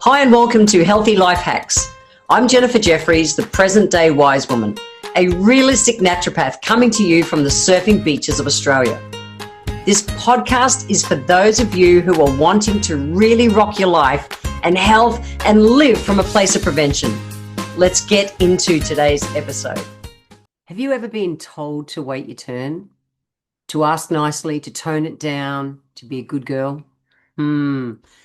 Hi and welcome to Healthy Life Hacks. I'm Jennifer Jefferies, the present-day wise woman, a realistic naturopath coming to you from the surfing beaches of Australia. This podcast is for those of you who are wanting to really rock your life and health and live from a place of prevention. Let's get into today's episode. Have you ever been told to wait your turn? To ask nicely, to tone it down, to be a good girl?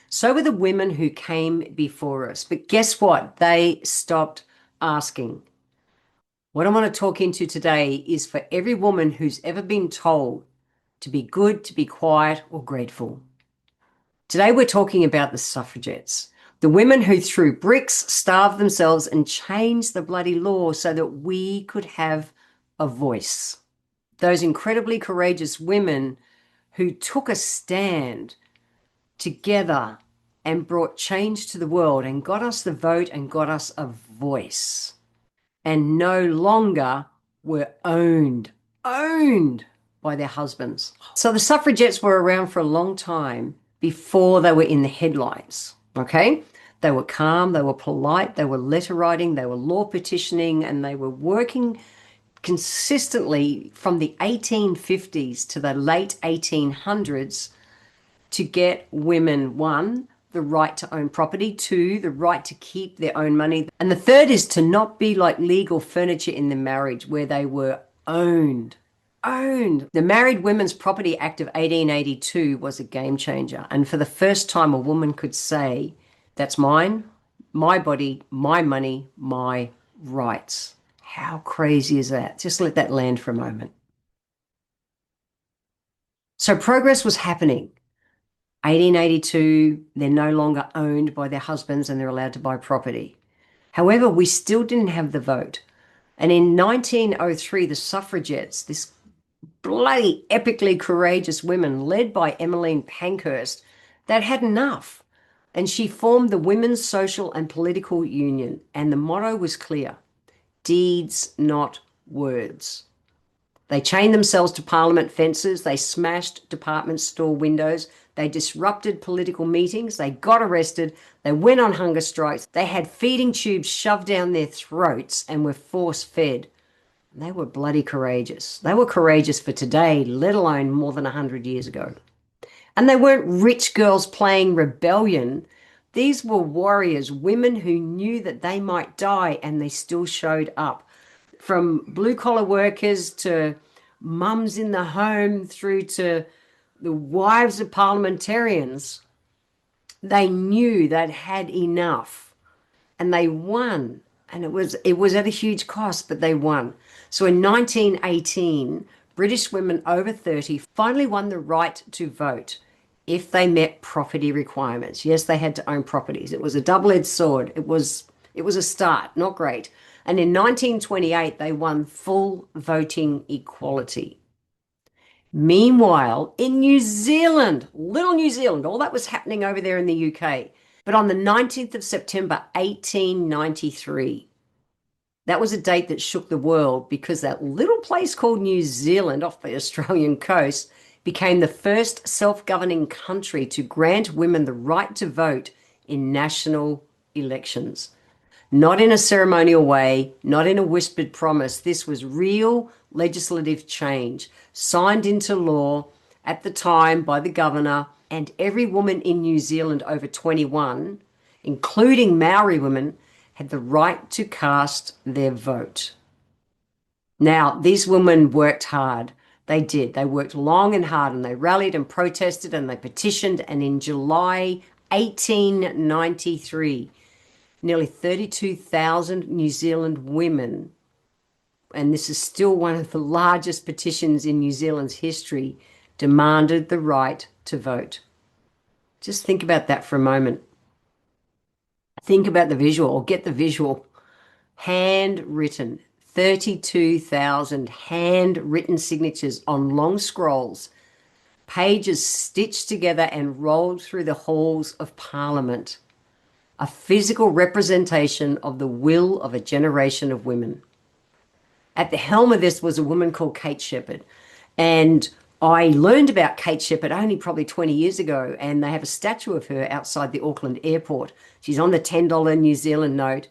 So were the women who came before us. But guess what? They stopped asking. What I want to talk into today is for every woman who's ever been told to be good, to be quiet, or grateful. Today we're talking about the suffragettes, the women who threw bricks, starved themselves, and changed the bloody law so that we could have a voice. Those incredibly courageous women who took a stand together and brought change to the world and got us the vote and got us a voice, and no longer were owned by their husbands. So the suffragettes were around for a long time before they were in the headlines, okay? They were calm, they were polite, they were letter writing, they were law petitioning, and they were working consistently from the 1850s to the late 1800s to get women, one, the right to own property, two, the right to keep their own money, and the third is to not be like legal furniture in the marriage where they were owned. The Married Women's Property Act of 1882 was a game changer, and for the first time a woman could say, that's mine, my body, my money, my rights. How crazy is that? Just let that land for a moment. So progress was happening. 1882, they're no longer owned by their husbands and they're allowed to buy property. However, we still didn't have the vote. And in 1903, the suffragettes, this bloody epically courageous women led by Emmeline Pankhurst, that had enough. And she formed the Women's Social and Political Union. And the motto was clear: deeds, not words. They chained themselves to parliament fences. They smashed department store windows. They disrupted political meetings. They got arrested. They went on hunger strikes. They had feeding tubes shoved down their throats and were force-fed. They were bloody courageous. They were courageous for today, let alone more than 100 years ago. And they weren't rich girls playing rebellion. These were warriors, women who knew that they might die, and they still showed up. From blue-collar workers to mums in the home through to the wives of parliamentarians, they knew they'd had enough, and they won. And it was at a huge cost, but they won. So in 1918, British women over 30 finally won the right to vote if they met property requirements. Yes, they had to own properties. It was a double-edged sword. It was a start, not great. And in 1928, they won full voting equality. Meanwhile, in New Zealand, little New Zealand, all that was happening over there in the UK. But on the 19th of September, 1893, that was a date that shook the world, because that little place called New Zealand off the Australian coast became the first self-governing country to grant women the right to vote in national elections. Not in a ceremonial way, not in a whispered promise. This was real legislative change, signed into law at the time by the governor, and every woman in New Zealand over 21, including Maori women, had the right to cast their vote. Now, these women worked hard. They did. They worked long and hard, and they rallied and protested and they petitioned, and in July 1893, nearly 32,000 New Zealand women, and this is still one of the largest petitions in New Zealand's history, demanded the right to vote. Just think about that for a moment. Think about the visual, or get the visual. Handwritten, 32,000 handwritten signatures on long scrolls, pages stitched together and rolled through the halls of Parliament. A physical representation of the will of a generation of women. At the helm of this was a woman called Kate Sheppard, and I learned about Kate Shepherd only probably 20 years ago, and they have a statue of her outside the Auckland airport. She's on the $10 New Zealand note.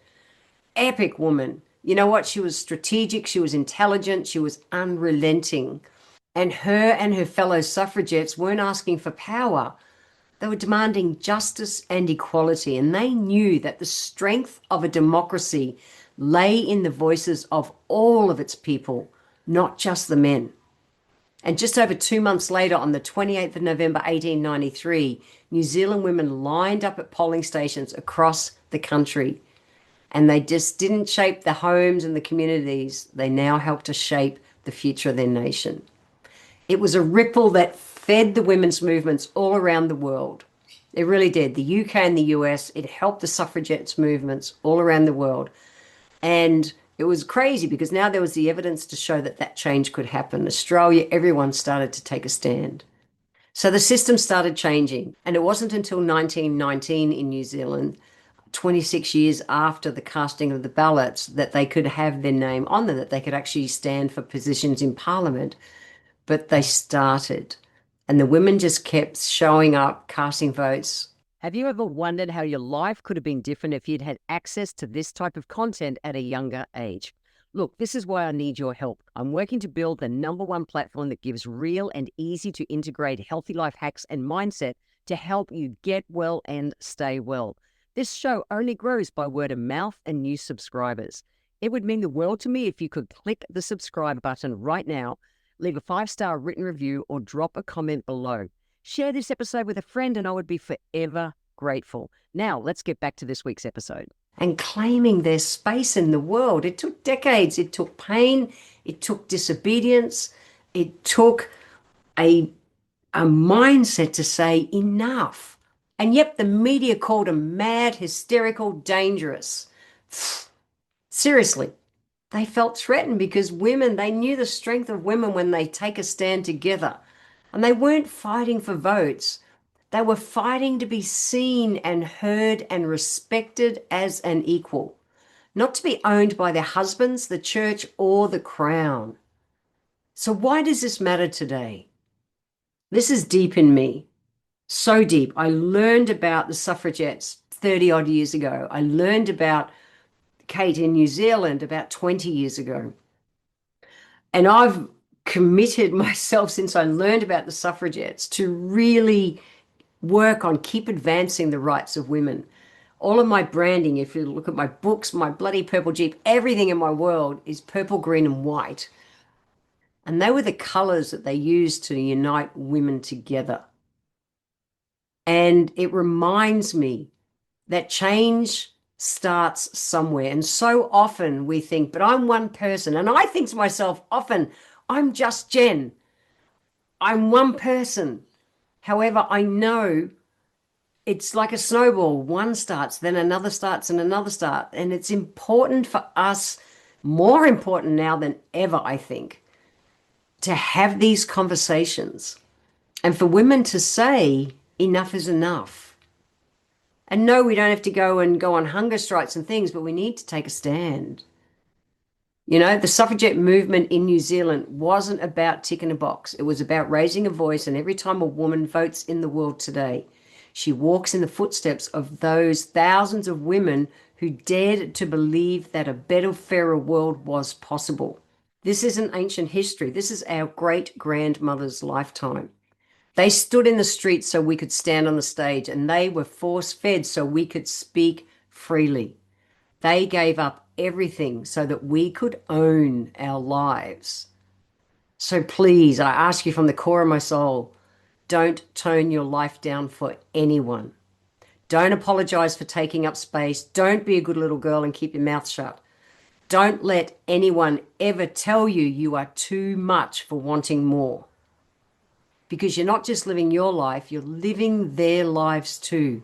Epic woman. You know what? She was strategic, she was intelligent, she was unrelenting. And her fellow suffragettes weren't asking for power. They were demanding justice and equality. And they knew that the strength of a democracy lay in the voices of all of its people, not just the men. And just over 2 months later, on the 28th of November, 1893, New Zealand women lined up at polling stations across the country. And they just didn't shape the homes and the communities. They now helped to shape the future of their nation. It was a ripple that fed the women's movements all around the world. It really did. The UK and the US, it helped the suffragettes movements all around the world. And it was crazy because now there was the evidence to show that that change could happen. Australia, everyone started to take a stand. So the system started changing. And it wasn't until 1919 in New Zealand, 26 years after the casting of the ballots, that they could have their name on them, that they could actually stand for positions in Parliament. But they started. And the women just kept showing up, casting votes. Have you ever wondered how your life could have been different if you'd had access to this type of content at a younger age? Look, this is why I need your help. I'm working to build the #1 platform that gives real and easy to integrate healthy life hacks and mindset to help you get well and stay well. This show only grows by word of mouth and new subscribers. It would mean the world to me if you could click the subscribe button right now, leave a 5-star written review, or drop a comment below. Share this episode with a friend and I would be forever grateful. Now, let's get back to this week's episode. And claiming their space in the world. It took decades. It took pain. It took disobedience. It took a mindset to say enough. And yet the media called them mad, hysterical, dangerous. Seriously. They felt threatened because women, they knew the strength of women when they take a stand together. And they weren't fighting for votes. They were fighting to be seen and heard and respected as an equal, not to be owned by their husbands, the church, or the crown. So why does this matter today? This is deep in me, so deep. I learned about the suffragettes 30 odd years ago. I learned about Kate in New Zealand about 20 years ago. And I've committed myself since I learned about the suffragettes to really work on keep advancing the rights of women. All of my branding, if you look at my books, my bloody purple Jeep, everything in my world is purple, green, and white. And they were the colors that they used to unite women together. And it reminds me that change starts somewhere. And so often we think, but I'm one person. And I think to myself often, I'm just Jen. I'm one person. However, I know it's like a snowball. One starts, then another starts, and another starts. And it's important for us, more important now than ever, I think, to have these conversations and for women to say enough is enough. And no, we don't have to go on hunger strikes and things, but we need to take a stand. You know, the suffragette movement in New Zealand wasn't about ticking a box. It was about raising a voice. And every time a woman votes in the world today, she walks in the footsteps of those thousands of women who dared to believe that a better, fairer world was possible. This isn't ancient history. This is our great-grandmother's lifetime. They stood in the streets so we could stand on the stage, and they were force-fed so we could speak freely. They gave up everything so that we could own our lives. So please, I ask you from the core of my soul, don't tone your life down for anyone. Don't apologize for taking up space. Don't be a good little girl and keep your mouth shut. Don't let anyone ever tell you you are too much for wanting more. Because you're not just living your life, you're living their lives too.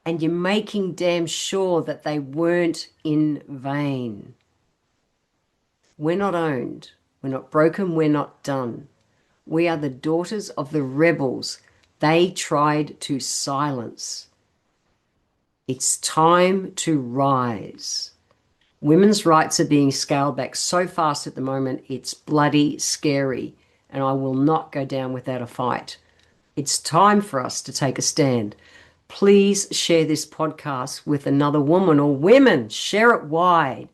And you're making damn sure that they weren't in vain. We're not owned. We're not broken. We're not done. We are the daughters of the rebels they tried to silence. It's time to rise. Women's rights are being scaled back so fast at the moment, it's bloody scary. and I will not go down without a fight. It's time for us to take a stand. Please share this podcast with another woman or women. Share it wide,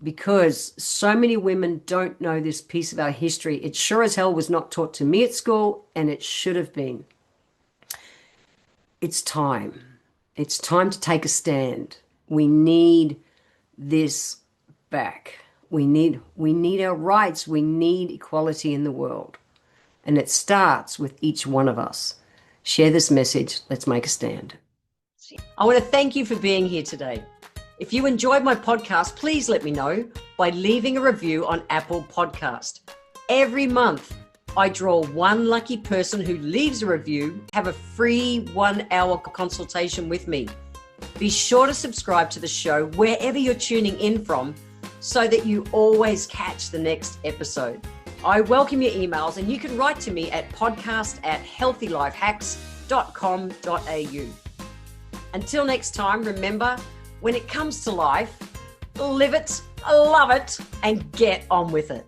because so many women don't know this piece of our history. It sure as hell was not taught to me at school, and it should have been. It's time. It's time to take a stand. We need this back. We need our rights. We need equality in the world. And it starts with each one of us. Share this message. Let's make a stand. I want to thank you for being here today. If you enjoyed my podcast, please let me know by leaving a review on Apple Podcast. Every month, I draw one lucky person who leaves a review, have a free 1-hour consultation with me. Be sure to subscribe to the show wherever you're tuning in from so that you always catch the next episode. I welcome your emails, and you can write to me at podcast@healthylifehacks.com.au. Until next time, remember, when it comes to life, live it, love it, and get on with it.